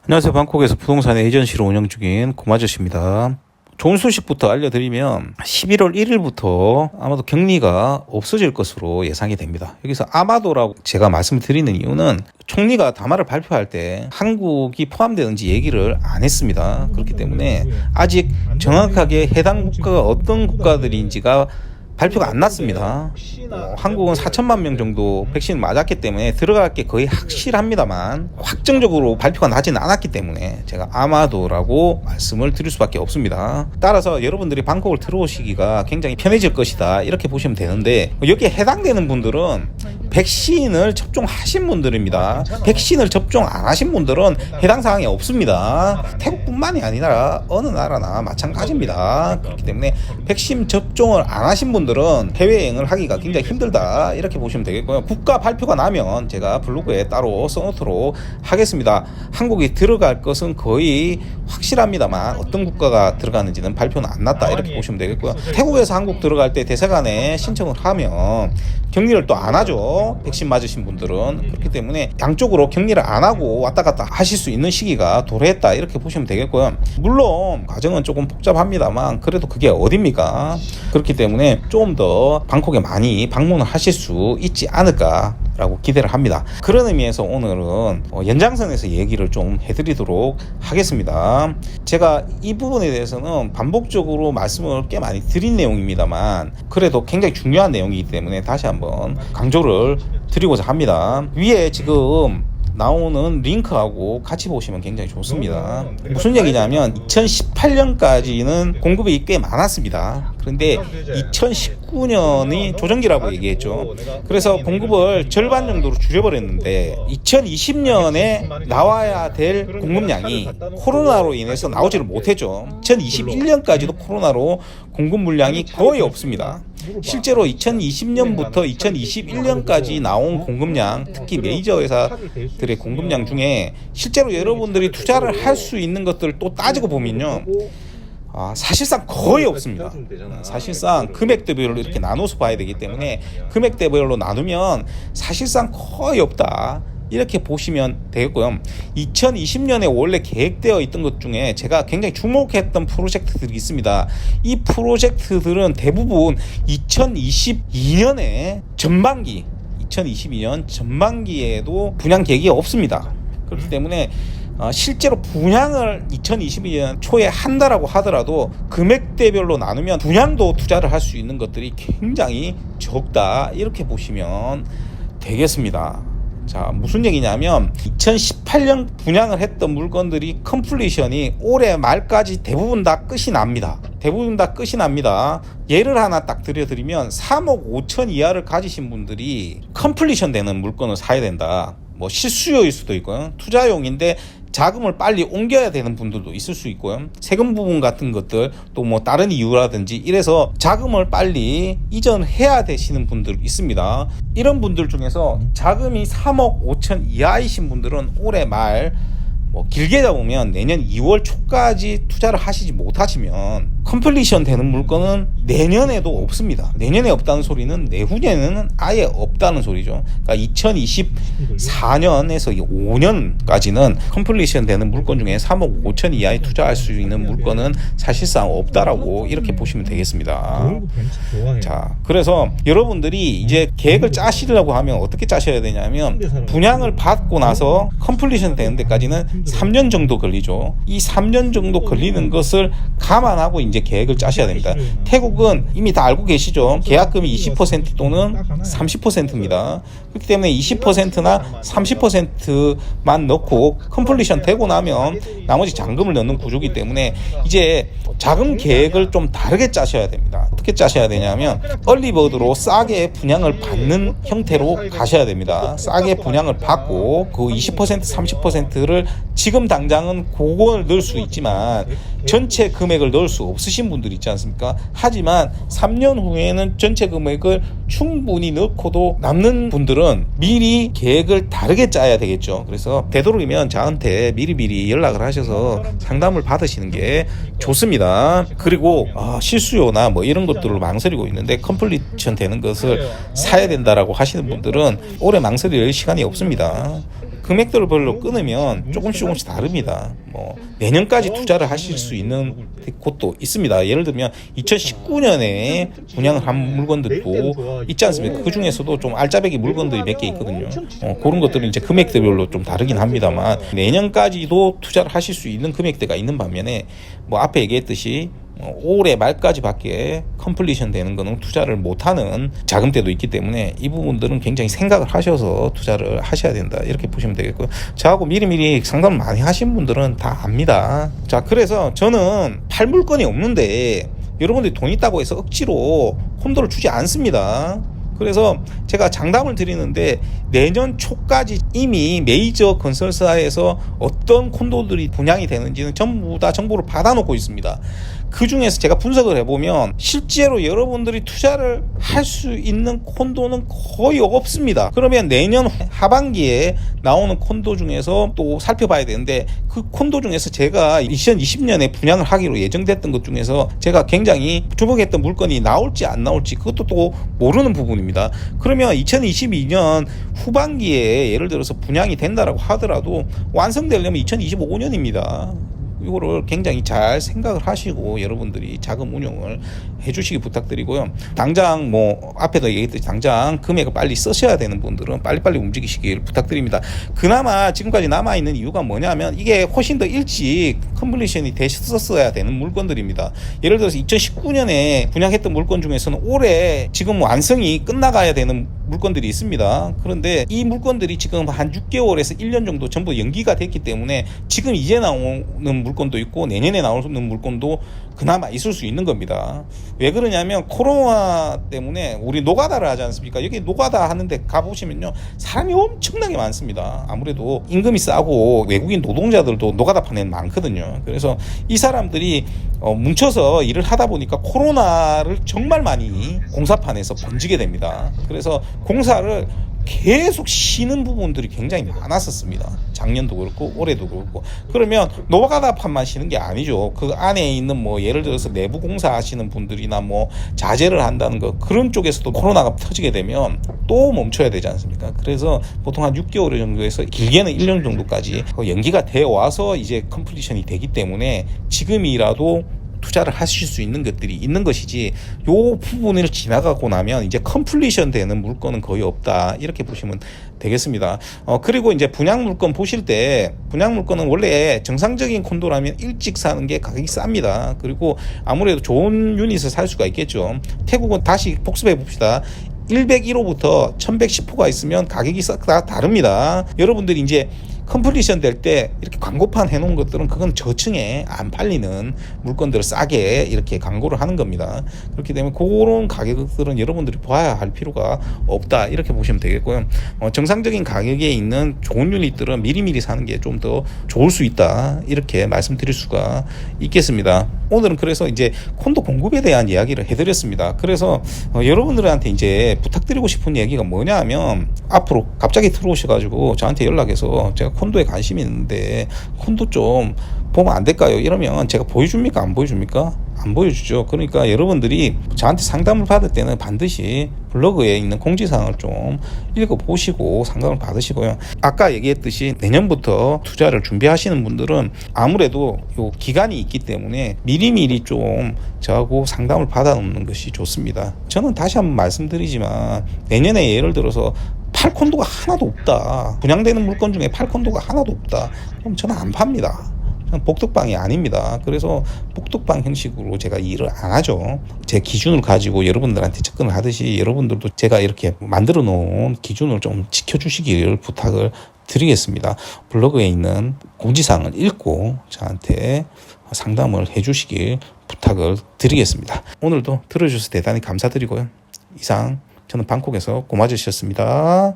안녕하세요. 방콕에서 부동산 에이전시로 운영 중인 고마저씨입니다. 좋은 소식부터 알려드리면 11월 1일부터 아마도 격리가 없어질 것으로 예상이 됩니다. 여기서 아마도라고 제가 말씀드리는 이유는 총리가 담화를 발표할 때 한국이 포함되는지 얘기를 안 했습니다. 그렇기 때문에 아직 정확하게 해당 국가가 어떤 국가들인지가 발표가 안 났습니다. 한국은 4천만 명 정도 백신을 맞았기 때문에 들어갈 게 거의 확실합니다만 확정적으로 발표가 나지는 않았기 때문에 제가 아마도라고 말씀을 드릴 수밖에 없습니다. 따라서 여러분들이 방콕을 들어오시기가 굉장히 편해질 것이다 이렇게 보시면 되는데, 여기에 해당되는 분들은 백신을 접종하신 분들입니다. 백신을 접종 안 하신 분들은 해당 사항이 없습니다. 태국뿐만이 아니라 어느 나라나 마찬가지입니다. 그렇기 때문에 백신 접종을 안 하신 분들은 해외여행을 하기가 굉장히 힘들다 이렇게 보시면 되겠고요. 국가 발표가 나면 제가 블로그에 따로 써놓도록 하겠습니다. 한국이 들어갈 것은 거의 확실합니다만 어떤 국가가 들어가는지는 발표는 안 났다 이렇게 보시면 되겠고요. 태국에서 한국 들어갈 때 대사관에 신청을 하면 격리를 또 안 하죠. 백신 맞으신 분들은. 그렇기 때문에 양쪽으로 격리를 안 하고 왔다 갔다 하실 수 있는 시기가 도래했다 이렇게 보시면 되겠고요. 물론 과정은 조금 복잡합니다만 그래도 그게 어딥니까? 그렇기 때문에 좀 더 방콕에 많이 방문을 하실 수 있지 않을까 라고 기대를 합니다. 그런 의미에서 오늘은 연장선에서 얘기를 좀 해드리도록 하겠습니다. 제가 이 부분에 대해서는 반복적으로 말씀을 꽤 많이 드린 내용입니다만 그래도 굉장히 중요한 내용이기 때문에 다시 한번 강조를 드리고자 합니다. 위에 지금 나오는 링크하고 같이 보시면 굉장히 좋습니다. 무슨 얘기냐면 2018년까지는 공급이 꽤 많았습니다. 그런데 2019년이 조정기라고 얘기했죠. 그래서 공급을 절반 정도로 줄여버렸는데 2020년에 나와야 될 공급량이 코로나로 인해서 나오지를 못했죠. 2021년까지도 코로나로 공급 물량이 거의 없습니다. 실제로 2020년부터 2021년까지 나온 공급량, 특히 메이저 회사들의 공급량 중에 실제로 여러분들이 투자를 할 수 있는 것들을 또 따지고 보면요, 사실상 거의 없습니다. 사실상 금액대별로 이렇게 나눠서 봐야 되기 때문에 금액대별로 나누면 사실상 거의 없다 이렇게 보시면 되겠고요. 2020년에 원래 계획되어 있던 것 중에 제가 굉장히 주목했던 프로젝트들이 있습니다. 이 프로젝트들은 대부분 2022년에 전반기 2022년 전반기에도 분양 계획이 없습니다. 그렇기 때문에 실제로 분양을 2022년 초에 한다라고 하더라도 금액대별로 나누면 분양도 투자를 할 수 있는 것들이 굉장히 적다 이렇게 보시면 되겠습니다. 자, 무슨 얘기냐면 2018년 분양을 했던 물건들이 컴플리션이 올해 말까지 대부분 다 끝이 납니다. 대부분 다 끝이 납니다. 예를 하나 딱 들려드리면 3억 5천 이하를 가지신 분들이 컴플리션 되는 물건을 사야 된다. 뭐 실수요일 수도 있고요. 투자용인데 자금을 빨리 옮겨야 되는 분들도 있을 수 있고요. 세금 부분 같은 것들 또 뭐 다른 이유라든지 이래서 자금을 빨리 이전해야 되시는 분들 있습니다. 이런 분들 중에서 자금이 3억 5천 이하이신 분들은 올해 말 길게 잡으면 내년 2월 초까지 투자를 하시지 못하시면 컴플리션 되는 물건은 내년에도 없습니다. 내년에 없다는 소리는 내후년에는 아예 없다는 소리죠. 그러니까 2024년에서 5년까지는 컴플리션 되는 물건 중에 3억 5천 이하에 투자할 수 있는 물건은 사실상 없다라고 이렇게 보시면 되겠습니다. 자, 그래서 여러분들이 이제 계획을 짜시려고 하면 어떻게 짜셔야 되냐면 분양을 받고 나서 컴플리션 되는 데까지는 3년 정도 걸리죠. 이 3년 정도 걸리는 것을 감안하고 이제 계획을 짜셔야 됩니다. 태국은 이미 다 알고 계시죠. 계약금이 20% 또는 30%입니다. 그렇기 때문에 20%나 30%만 넣고 컴플리션 되고 나면 나머지 잔금을 넣는 구조이기 때문에 이제 자금 계획을 좀 다르게 짜셔야 됩니다. 어떻게 짜셔야 되냐면 얼리버드로 싸게 분양을 받는 형태로 가셔야 됩니다. 싸게 분양을 받고 그 20% 30%를 지금 당장은 그걸 넣을 수 있지만 전체 금액을 넣을 수 없으신 분들 있지 않습니까? 하지만 3년 후에는 전체 금액을 충분히 넣고도 남는 분들은 미리 계획을 다르게 짜야 되겠죠. 그래서 되도록이면 저한테 미리미리 연락을 하셔서 상담을 받으시는 게 좋습니다. 그리고 실수요나 뭐 이런 것들을 망설이고 있는데 컴플리션 되는 것을 사야 된다라고 하시는 분들은 오래 망설일 시간이 없습니다. 금액들별로 끊으면 조금씩 다릅니다. 뭐 내년까지 투자를 하실 수 있는 곳도 있습니다. 예를 들면 2019년에 분양을 한 물건들도 있지 않습니까? 그 중에서도 좀 알짜배기 물건들이 몇 개 있거든요. 그런 것들은 이제 금액대별로 좀 다르긴 합니다만 내년까지도 투자를 하실 수 있는 금액대가 있는 반면에 뭐 앞에 얘기했듯이 올해 말까지밖에 컴플리션 되는 거는 투자를 못하는 자금대도 있기 때문에 이 부분들은 굉장히 생각을 하셔서 투자를 하셔야 된다 이렇게 보시면 되겠고요. 저하고 미리미리 상담을 많이 하신 분들은 다 압니다. 자, 그래서 저는 팔 물건이 없는데 여러분들이 돈 있다고 해서 억지로 콘도를 주지 않습니다. 그래서 제가 장담을 드리는데 내년 초까지 이미 메이저 건설사에서 어떤 콘도들이 분양이 되는지는 전부 다 정보를 받아놓고 있습니다. 그 중에서 제가 분석을 해보면 실제로 여러분들이 투자를 할 수 있는 콘도는 거의 없습니다. 그러면 내년 하반기에 나오는 콘도 중에서 또 살펴봐야 되는데 그 콘도 중에서 제가 2020년에 분양을 하기로 예정됐던 것 중에서 제가 굉장히 주목했던 물건이 나올지 안 나올지 그것도 또 모르는 부분입니다. 그러면 2022년 후반기에 예를 들어서 분양이 된다라고 하더라도 완성되려면 2025년입니다. 이거를 굉장히 잘 생각을 하시고 여러분들이 자금 운용을 해주시기 부탁드리고요. 당장 뭐 앞에도 얘기했듯이 당장 금액을 빨리 쓰셔야 되는 분들은 빨리빨리 움직이시길 부탁드립니다. 그나마 지금까지 남아있는 이유가 뭐냐면 이게 훨씬 더 일찍 컴플리션이 되셨어야 되는 물건들입니다. 예를 들어서 2019년에 분양했던 물건 중에서는 올해 지금 완성이 끝나가야 되는 물건들이 있습니다. 그런데 이 물건들이 지금 한 6개월에서 1년 정도 전부 연기가 됐기 때문에 지금 이제 나오는 물건도 있고 내년에 나오는 물건도 그나마 있을 수 있는 겁니다. 왜 그러냐면 코로나 때문에 우리 노가다를 하지 않습니까? 여기 노가다 하는데 가보시면요 사람이 엄청나게 많습니다. 아무래도 임금이 싸고 외국인 노동자들도 노가다판에는 많거든요. 그래서 이 사람들이 뭉쳐서 일을 하다 보니까 코로나를 정말 많이 공사판에서 번지게 됩니다. 그래서 공사를 계속 쉬는 부분들이 굉장히 많았었습니다. 작년도 그렇고 올해도 그렇고. 그러면 노가다판만 쉬는 게 아니죠. 그 안에 있는 뭐 예를 들어서 내부 공사 하시는 분들이나 뭐 자재를 한다는 거 그런 쪽에서도 코로나가 터지게 되면 또 멈춰야 되지 않습니까? 그래서 보통 한 6개월 정도에서 길게는 1년 정도까지 연기가 되어 와서 이제 컴플리션이 되기 때문에 지금이라도 투자를 하실 수 있는 것들이 있는 것이지 요 부분을 지나가고 나면 이제 컴플리션 되는 물건은 거의 없다 이렇게 보시면 되겠습니다. 그리고 이제 분양 물건 보실 때 분양 물건은 원래 정상적인 콘도라면 일찍 사는 게 가격이 쌉니다. 그리고 아무래도 좋은 유닛을 살 수가 있겠죠. 태국은 다시 복습해 봅시다. 101호부터 1110호가 있으면 가격이 싹 다 다릅니다. 여러분들이 이제 컴플리션 될 때 이렇게 광고판 해놓은 것들은 그건 저층에 안 팔리는 물건들을 싸게 이렇게 광고를 하는 겁니다. 그렇기 때문에 그런 가격들은 여러분들이 봐야 할 필요가 없다 이렇게 보시면 되겠고요. 정상적인 가격에 있는 좋은 유닛들은 미리미리 사는 게 좀 더 좋을 수 있다 이렇게 말씀드릴 수가 있겠습니다. 오늘은 그래서 이제 콘도 공급에 대한 이야기를 해드렸습니다. 그래서 여러분들한테 이제 부탁드리고 싶은 얘기가 뭐냐 하면 앞으로 갑자기 들어오셔가지고 저한테 연락해서 제가 콘도에 관심이 있는데 콘도 좀 보면 안 될까요? 이러면 제가 보여줍니까? 안 보여줍니까? 안 보여주죠. 그러니까 여러분들이 저한테 상담을 받을 때는 반드시 블로그에 있는 공지사항을 좀 읽어보시고 상담을 받으시고요. 아까 얘기했듯이 내년부터 투자를 준비하시는 분들은 아무래도 요 기간이 있기 때문에 미리미리 좀 저하고 상담을 받아놓는 것이 좋습니다. 저는 다시 한번 말씀드리지만 내년에 예를 들어서 팔콘도가 하나도 없다. 분양되는 물건 중에 팔콘도가 하나도 없다. 그럼 저는 안 팝니다. 복덕방이 아닙니다. 그래서 복덕방 형식으로 제가 일을 안 하죠. 제 기준을 가지고 여러분들한테 접근을 하듯이 여러분들도 제가 이렇게 만들어 놓은 기준을 좀 지켜주시기를 부탁을 드리겠습니다. 블로그에 있는 공지사항을 읽고 저한테 상담을 해주시길 부탁을 드리겠습니다. 오늘도 들어주셔서 대단히 감사드리고요. 이상 저는 방콕에서 고마주셨습니다.